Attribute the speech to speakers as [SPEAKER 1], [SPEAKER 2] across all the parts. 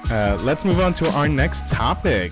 [SPEAKER 1] Let's move on to our next topic.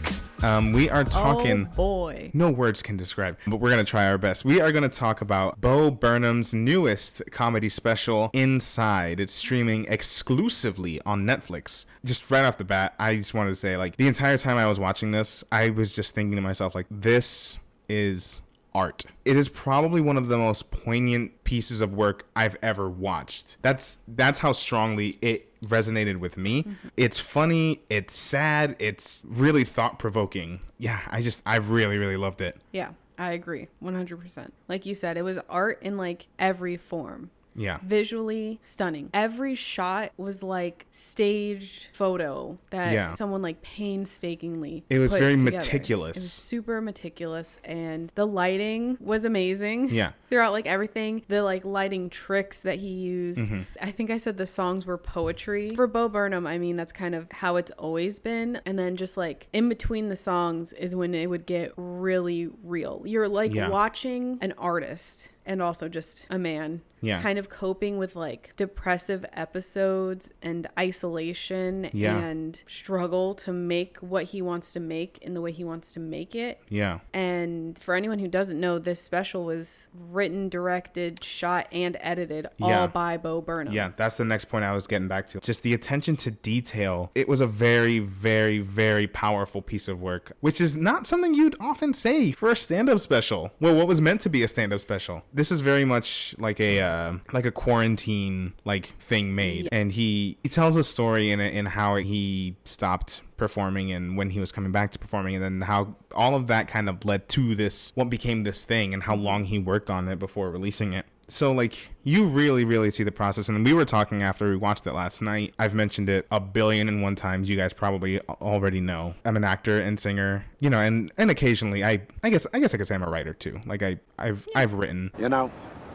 [SPEAKER 1] We are talking...
[SPEAKER 2] Oh, boy.
[SPEAKER 1] No words can describe, but we're going to try our best. We are going to talk about Bo Burnham's newest comedy special, Inside. It's streaming exclusively on Netflix. Just right off the bat, I just wanted to say, like, the entire time I was watching this, I was just thinking to myself, like, this is art. It is probably one of the most poignant pieces of work I've ever watched. That's how strongly it resonated with me. Mm-hmm. It's funny, it's sad, it's really thought-provoking. Yeah, I really, really loved it.
[SPEAKER 2] Yeah, I agree 100%. Like you said, it was art in like every form.
[SPEAKER 1] Yeah.
[SPEAKER 2] Visually stunning. Every shot was like staged photo that someone like painstakingly
[SPEAKER 1] It was
[SPEAKER 2] put
[SPEAKER 1] very
[SPEAKER 2] together.
[SPEAKER 1] meticulous.
[SPEAKER 2] It was super meticulous, and the lighting was amazing.
[SPEAKER 1] Yeah.
[SPEAKER 2] Throughout like everything, the like lighting tricks that he used. Mm-hmm. I think I said the songs were poetry. For Bo Burnham, I mean, that's kind of how it's always been. And then just like in between the songs is when it would get really real. You're like watching an artist and also just a man kind of coping with like depressive episodes and isolation and struggle to make what he wants to make in the way he wants to make it.
[SPEAKER 1] Yeah.
[SPEAKER 2] And for anyone who doesn't know, this special was written, directed, shot, and edited all by Bo Burnham.
[SPEAKER 1] Yeah, that's the next point I was getting back to. Just the attention to detail. It was a very, very, very powerful piece of work, which is not something you'd often say for a stand-up special. Well, what was meant to be a stand-up special. This is very much like a quarantine like thing made, and he tells a story in how he stopped performing and when he was coming back to performing, and then how all of that kind of led to this, what became this thing, and how long he worked on it before releasing it. So like you really, really see the process. And we were talking after we watched it last night. I've mentioned it 1,000,000,001 times. You guys probably already know. I'm an actor and singer, you know, and occasionally I guess I could say I'm a writer too. Like I've written.
[SPEAKER 3] You know,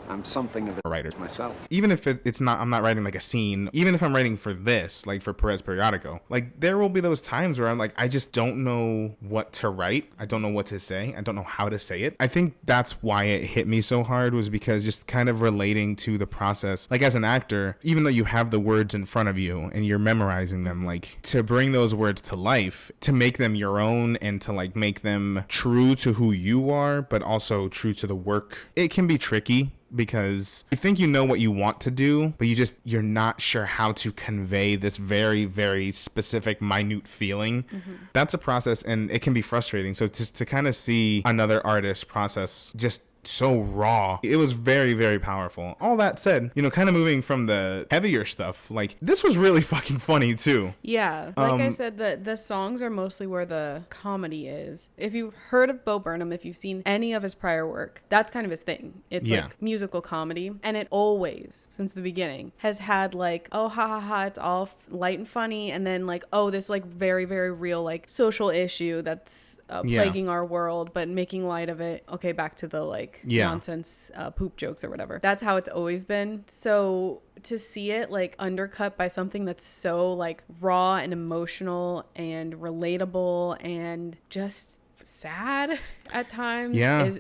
[SPEAKER 3] I'm something of a writer myself.
[SPEAKER 1] Even if it's not, I'm not writing like a scene, even if I'm writing for this, like for Perez Periódico, like there will be those times where I'm like, I just don't know what to write. I don't know what to say. I don't know how to say it. I think that's why it hit me so hard, was because just kind of relating to the process. Like as an actor, even though you have the words in front of you and you're memorizing them, like to bring those words to life, to make them your own and to like make them true to who you are, but also true to the work, it can be tricky. Because you think you know what you want to do, but you're not sure how to convey this very, very specific, minute feeling. Mm-hmm. That's a process, and it can be frustrating. So to kind of see another artist process just so raw, it was very, very powerful. All that said, you know, kind of moving from the heavier stuff, like this was really fucking funny too.
[SPEAKER 2] Yeah, like I said, the songs are mostly where the comedy is. If you've heard of Bo Burnham, if you've seen any of his prior work, that's kind of his thing. It's like musical comedy, and it always, since the beginning, has had like, oh, ha ha ha, it's all light and funny, and then like, oh, this like very, very real like social issue that's plaguing our world, but making light of it. Okay, back to the like nonsense poop jokes or whatever. That's how it's always been. So to see it like undercut by something that's so like raw and emotional and relatable and just sad at times,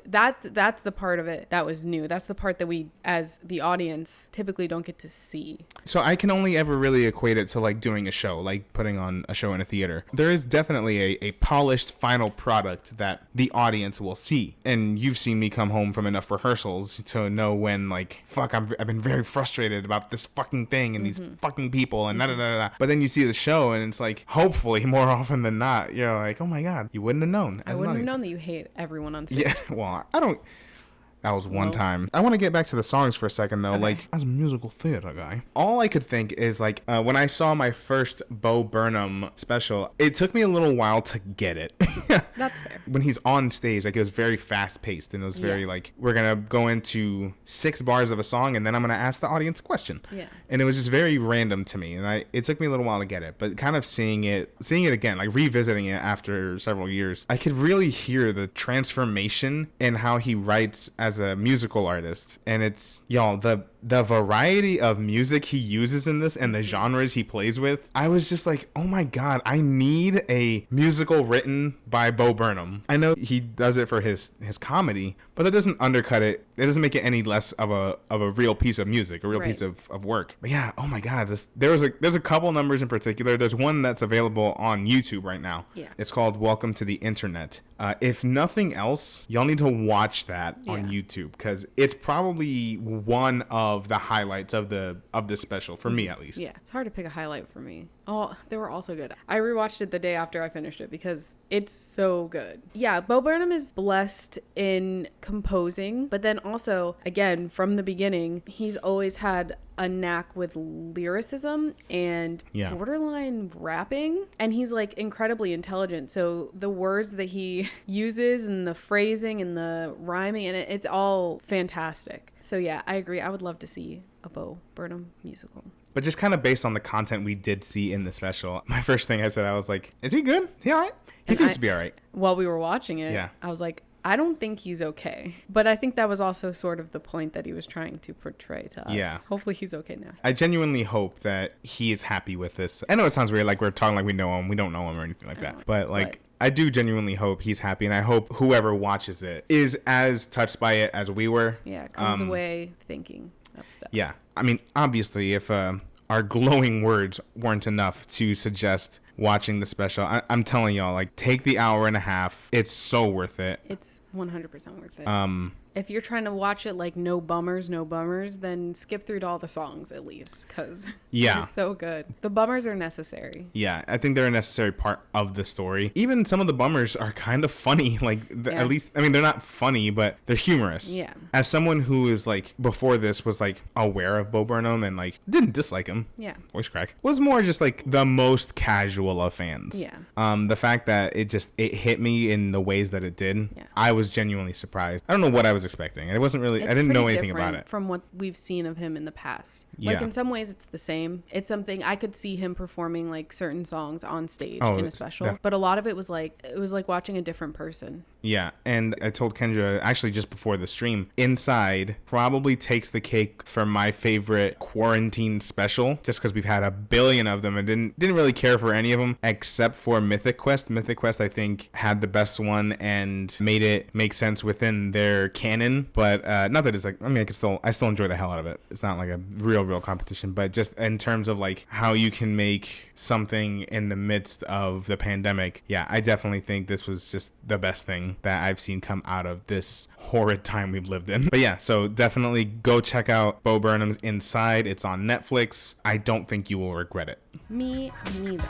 [SPEAKER 2] that's the part of it that was new. That's the part that we as the audience typically don't get to see.
[SPEAKER 1] So I can only ever really equate it to like doing a show, like putting on a show in a theater. There is definitely a polished final product that the audience will see, and you've seen me come home from enough rehearsals to know when like, fuck, I've been very frustrated about this fucking thing and these fucking people and da da da da. But then you see the show and it's like, hopefully more often than not, you're like, oh my god, you wouldn't have known.
[SPEAKER 2] I wouldn't have known that you hate everyone on stage.
[SPEAKER 1] Yeah, well, I don't. That was one time. I want to get back to the songs for a second, though. Okay. Like, as a musical theater guy, all I could think is, like, when I saw my first Bo Burnham special, it took me a little while to get it.
[SPEAKER 2] That's fair.
[SPEAKER 1] When he's on stage, like, it was very fast-paced, and it was very, like, we're going to go into 6 bars of a song, and then I'm going to ask the audience a question.
[SPEAKER 2] Yeah.
[SPEAKER 1] And it was just very random to me, and it took me a little while to get it. But kind of seeing it again, like, revisiting it after several years, I could really hear the transformation in how he writes as a musical artist. And it's, y'all, the the variety of music he uses in this and the genres he plays with, I was just like, oh my God, I need a musical written by Bo Burnham. I know he does it for his comedy, but that doesn't undercut it. It doesn't make it any less of a real piece of music, a real piece of work. But yeah, oh my God, there's a couple numbers in particular. There's one that's available on YouTube right now.
[SPEAKER 2] Yeah.
[SPEAKER 1] It's called Welcome to the Internet. If nothing else, y'all need to watch that on YouTube, because it's probably one of the highlights of this special, for me at least.
[SPEAKER 2] Yeah, it's hard to pick a highlight for me. Oh, they were all so good. I rewatched it the day after I finished it because it's so good. Yeah, Bo Burnham is blessed in composing, but then also, again, from the beginning, he's always had a knack with lyricism and borderline rapping, and he's like incredibly intelligent. So the words that he uses and the phrasing and the rhyming, and it's all fantastic. So yeah, I agree. I would love to see a Bo Burnham musical.
[SPEAKER 1] But just kind of based on the content we did see in the special, my first thing I said, I was like, is he good? Is he all right? He seems to be all right.
[SPEAKER 2] While we were watching it, I was like, I don't think he's okay. But I think that was also sort of the point that he was trying to portray to us. Yeah. Hopefully he's okay now.
[SPEAKER 1] I genuinely hope that he is happy with this. I know it sounds weird, like we're talking like we know him. We don't know him or anything like that. But like, I do genuinely hope he's happy, and I hope whoever watches it is as touched by it as we were.
[SPEAKER 2] Yeah, comes away thinking of stuff.
[SPEAKER 1] Yeah. I mean, obviously, if our glowing words weren't enough to suggest watching the special, I'm telling y'all, like, take the hour and a half. It's so worth it.
[SPEAKER 2] It's 100% worth it. If you're trying to watch it like no bummers, then skip through to all the songs at least, because they're so good. The bummers are necessary.
[SPEAKER 1] Yeah, I think they're a necessary part of the story. Even some of the bummers are kind of funny. Like, at least, I mean, they're not funny, but they're humorous.
[SPEAKER 2] Yeah.
[SPEAKER 1] As someone who is like, before this was like aware of Bo Burnham and like didn't dislike him.
[SPEAKER 2] Yeah.
[SPEAKER 1] Voice crack. Was more just like the most casual of fans.
[SPEAKER 2] Yeah.
[SPEAKER 1] The fact that it hit me in the ways that it did, I was genuinely surprised. I don't know what I was expecting. It wasn't really, I didn't know anything about it.
[SPEAKER 2] From what we've seen of him in the past. Like, in some ways it's the same. It's something I could see him performing like certain songs on stage in a special, but a lot of it was like watching a different person.
[SPEAKER 1] Yeah, and I told Kendra actually just before the stream, Inside probably takes the cake for my favorite quarantine special, just because we've had a billion of them and didn't really care for any of them except for Mythic Quest. Mythic Quest, I think, had the best one and made it make sense within their canon. But not that it's like, I mean, I still enjoy the hell out of it. It's not like a real competition, but just in terms of like how you can make something in the midst of the pandemic, yeah, I definitely think this was just the best thing that I've seen come out of this horrid time we've lived in. But yeah, so definitely go check out Bo Burnham's Inside. It's on Netflix. I don't think you will regret it.
[SPEAKER 2] Me neither.